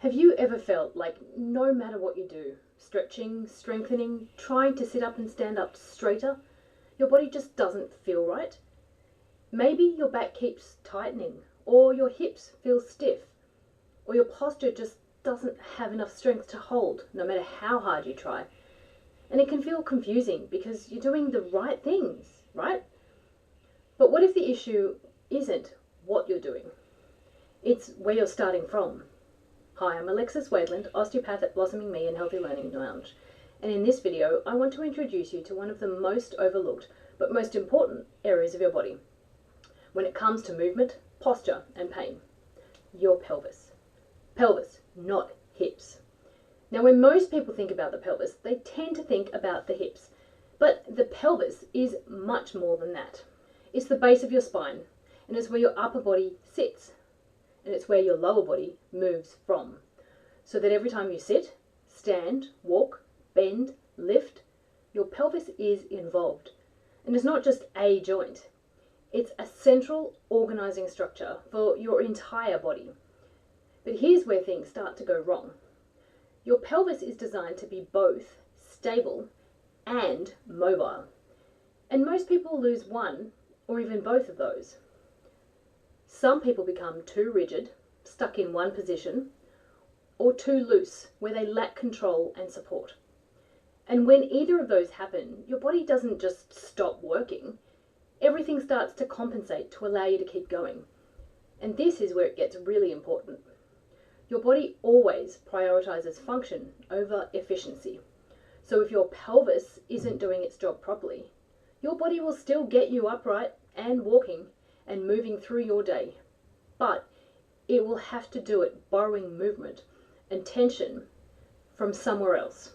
Have you ever felt like no matter what you do, stretching, strengthening, trying to sit up and stand up straighter, your body just doesn't feel right? Maybe your back keeps tightening, or your hips feel stiff, or your posture just doesn't have enough strength to hold no matter how hard you try. And it can feel confusing because you're doing the right things, right? But what if the issue isn't what you're doing? It's where you're starting from. Hi, I'm Alexis Wadeland, osteopath at Blossoming Me and Healthy Learning Lounge. And in this video, I want to introduce you to one of the most overlooked but most important areas of your body when it comes to movement, posture and pain. Your pelvis. Pelvis, not hips. Now, when most people think about the pelvis, they tend to think about the hips. But the pelvis is much more than that. It's the base of your spine, and it's where your upper body sits. And it's where your lower body moves from. So that every time you sit, stand, walk, bend, lift, your pelvis is involved. And it's not just a joint. It's a central organizing structure for your entire body. But here's where things start to go wrong. Your pelvis is designed to be both stable and mobile. And most people lose one or even both of those. Some people become too rigid, stuck in one position, or too loose, where they lack control and support. And when either of those happen, your body doesn't just stop working. Everything starts to compensate to allow you to keep going. And this is where it gets really important. Your body always prioritizes function over efficiency. So if your pelvis isn't doing its job properly, your body will still get you upright and walking and moving through your day, but it will have to do it borrowing movement and tension from somewhere else.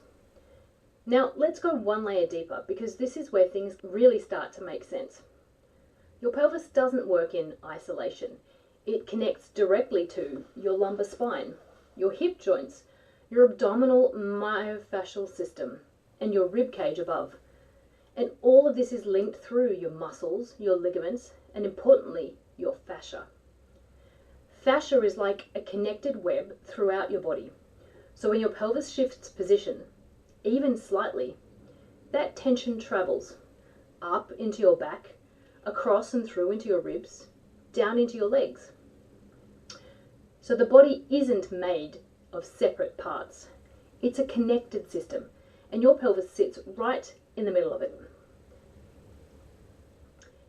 Now let's go one layer deeper, because this is where things really start to make sense. Your pelvis doesn't work in isolation. It connects directly to your lumbar spine, your hip joints, your abdominal myofascial system, and your rib cage above. And all of this is linked through your muscles, your ligaments, and importantly, your fascia. Fascia is like a connected web throughout your body. So when your pelvis shifts position, even slightly, that tension travels up into your back, across and through into your ribs, down into your legs. So the body isn't made of separate parts. It's a connected system, and your pelvis sits right in the middle of it.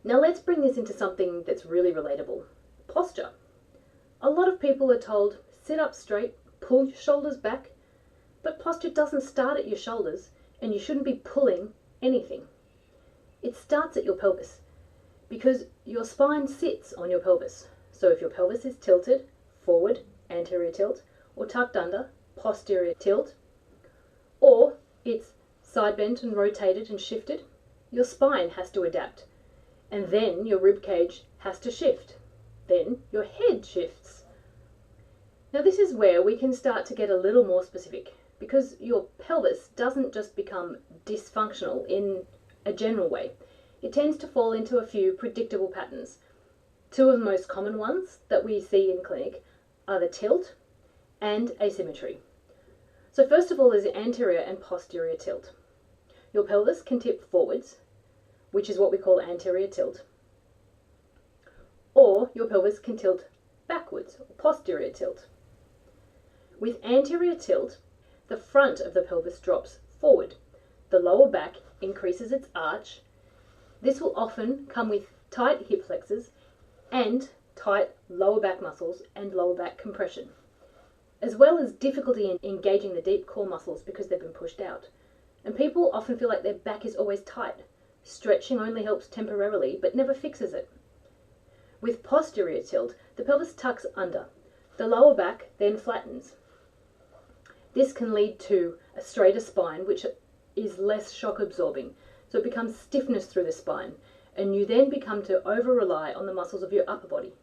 Now let's bring this into something that's really relatable. Posture. A lot of people are told, sit up straight, pull your shoulders back, but posture doesn't start at your shoulders, and you shouldn't be pulling anything. It starts at your pelvis, because your spine sits on your pelvis. So if your pelvis is tilted, forward, anterior tilt, or tucked under, posterior tilt, or it's side bent and rotated and shifted, your spine has to adapt. And then your rib cage has to shift. Then your head shifts. Now this is where we can start to get a little more specific, because your pelvis doesn't just become dysfunctional in a general way. It tends to fall into a few predictable patterns. Two of the most common ones that we see in clinic are the tilt and asymmetry. So first of all is the anterior and posterior tilt. Your pelvis can tip forwards, which is what we call anterior tilt, or your pelvis can tilt backwards, or posterior tilt. With anterior tilt, the front of the pelvis drops forward. The lower back increases its arch. This will often come with tight hip flexors and tight lower back muscles and lower back compression, as well as difficulty in engaging the deep core muscles because they've been pushed out. And people often feel like their back is always tight. Stretching only helps temporarily, but never fixes it. With posterior tilt, the pelvis tucks under. The lower back then flattens. This can lead to a straighter spine, which is less shock absorbing. So it becomes stiffness through the spine, and you then become to over-rely on the muscles of your upper body.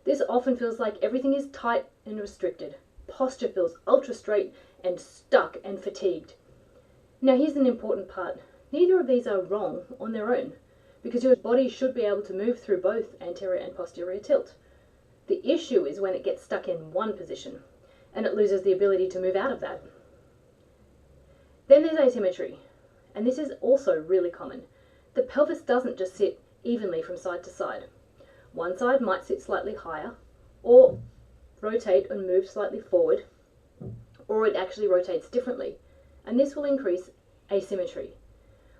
This often feels like everything is tight and restricted. Posture feels ultra straight and stuck and fatigued. Now here's an important part. Neither of these are wrong on their own, because your body should be able to move through both anterior and posterior tilt. The issue is when it gets stuck in one position, and it loses the ability to move out of that. Then there's asymmetry, and this is also really common. The pelvis doesn't just sit evenly from side to side. One side might sit slightly higher, or rotate and move slightly forward, or it actually rotates differently, and this will increase asymmetry,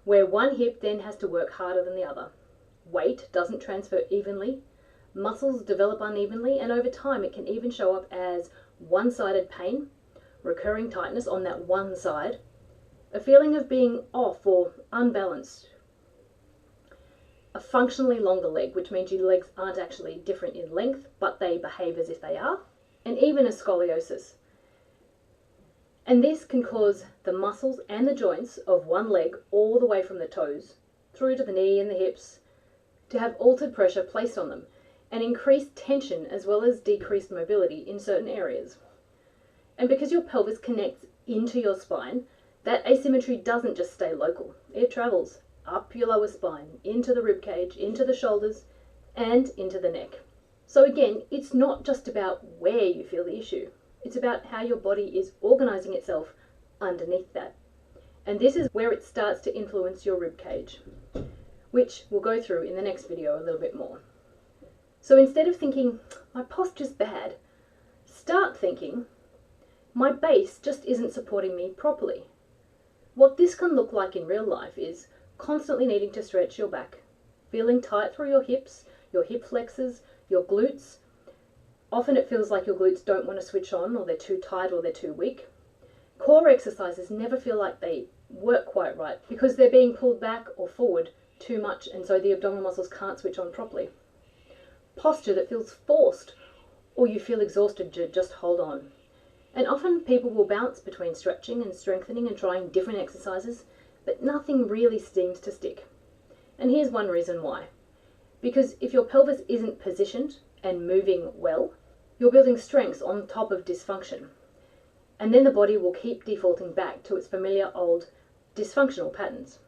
where one hip then has to work harder than the other. Weight doesn't transfer evenly, muscles develop unevenly, and over time it can even show up as one-sided pain, recurring tightness on that one side, a feeling of being off or unbalanced, a functionally longer leg, which means your legs aren't actually different in length, but they behave as if they are, and even a scoliosis. And this can cause the muscles and the joints of one leg all the way from the toes through to the knee and the hips to have altered pressure placed on them and increased tension as well as decreased mobility in certain areas. And because your pelvis connects into your spine, that asymmetry doesn't just stay local. It travels up your lower spine, into the rib cage, into the shoulders, and into the neck. So again, it's not just about where you feel the issue. It's about how your body is organizing itself underneath that. And this is where it starts to influence your rib cage, which we'll go through in the next video a little bit more. So instead of thinking, my posture's bad, start thinking, my base just isn't supporting me properly. What this can look like in real life is constantly needing to stretch your back, feeling tight through your hips, your hip flexors, your glutes. Often it feels like your glutes don't want to switch on, or they're too tight or they're too weak. Core exercises never feel like they work quite right because they're being pulled back or forward too much, and so the abdominal muscles can't switch on properly. Posture that feels forced, or you feel exhausted to just hold on. And often people will bounce between stretching and strengthening and trying different exercises, but nothing really seems to stick. And here's one reason why. Because if your pelvis isn't positioned and moving well, you're building strengths on top of dysfunction. And then the body will keep defaulting back to its familiar old dysfunctional patterns.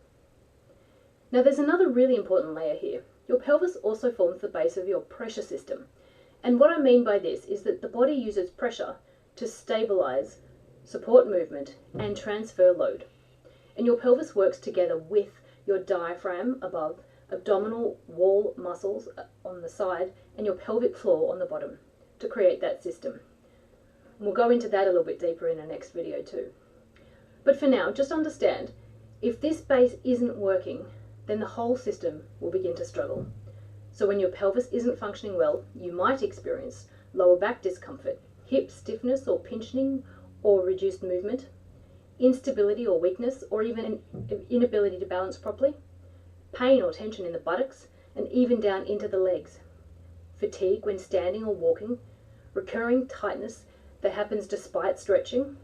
Now there's another really important layer here. Your pelvis also forms the base of your pressure system. And what I mean by this is that the body uses pressure to stabilize, support movement, and transfer load. And your pelvis works together with your diaphragm above, abdominal wall muscles on the side, and your pelvic floor on the bottom to create that system. And we'll go into that a little bit deeper in the next video too. But for now, just understand, if this base isn't working, then the whole system will begin to struggle. So when your pelvis isn't functioning well, you might experience lower back discomfort, hip stiffness or pinching or reduced movement, instability or weakness, or even an inability to balance properly, pain or tension in the buttocks, and even down into the legs, fatigue when standing or walking, recurring tightness that happens despite stretching.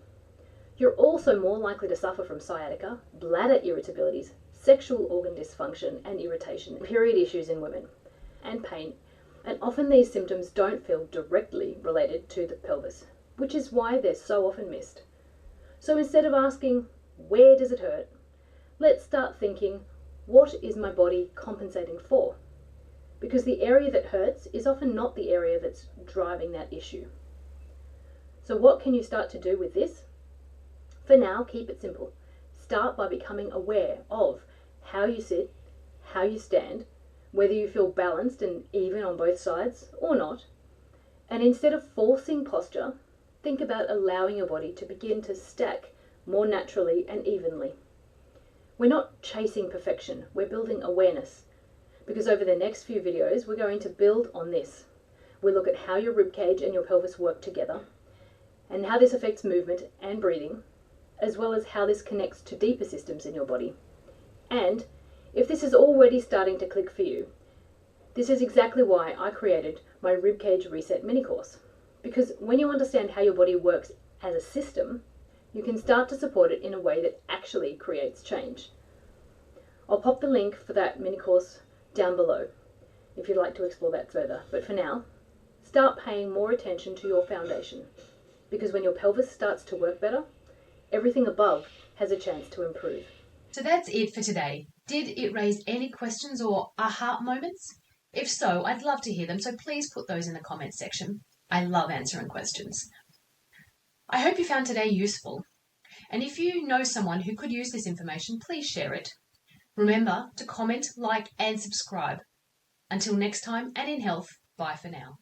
You're also more likely to suffer from sciatica, bladder irritabilities, sexual organ dysfunction and irritation, period issues in women, and pain. And often these symptoms don't feel directly related to the pelvis, which is why they're so often missed. So instead of asking, where does it hurt? Let's start thinking, what is my body compensating for? Because the area that hurts is often not the area that's driving that issue. So what can you start to do with this? For now, keep it simple. Start by becoming aware of how you sit, how you stand, whether you feel balanced and even on both sides or not. And instead of forcing posture, think about allowing your body to begin to stack more naturally and evenly. We're not chasing perfection, we're building awareness. Because over the next few videos, we're going to build on this. We'll look at how your ribcage and your pelvis work together, and how this affects movement and breathing, as well as how this connects to deeper systems in your body. And if this is already starting to click for you, this is exactly why I created my Ribcage Reset mini course. Because when you understand how your body works as a system, you can start to support it in a way that actually creates change. I'll pop the link for that mini course down below if you'd like to explore that further. But for now, start paying more attention to your foundation. Because when your pelvis starts to work better, everything above has a chance to improve. So that's it for today. Did it raise any questions or aha moments? If so, I'd love to hear them, so please put those in the comments section. I love answering questions. I hope you found today useful. And if you know someone who could use this information, please share it. Remember to comment, like, and subscribe. Until next time, and in health, bye for now.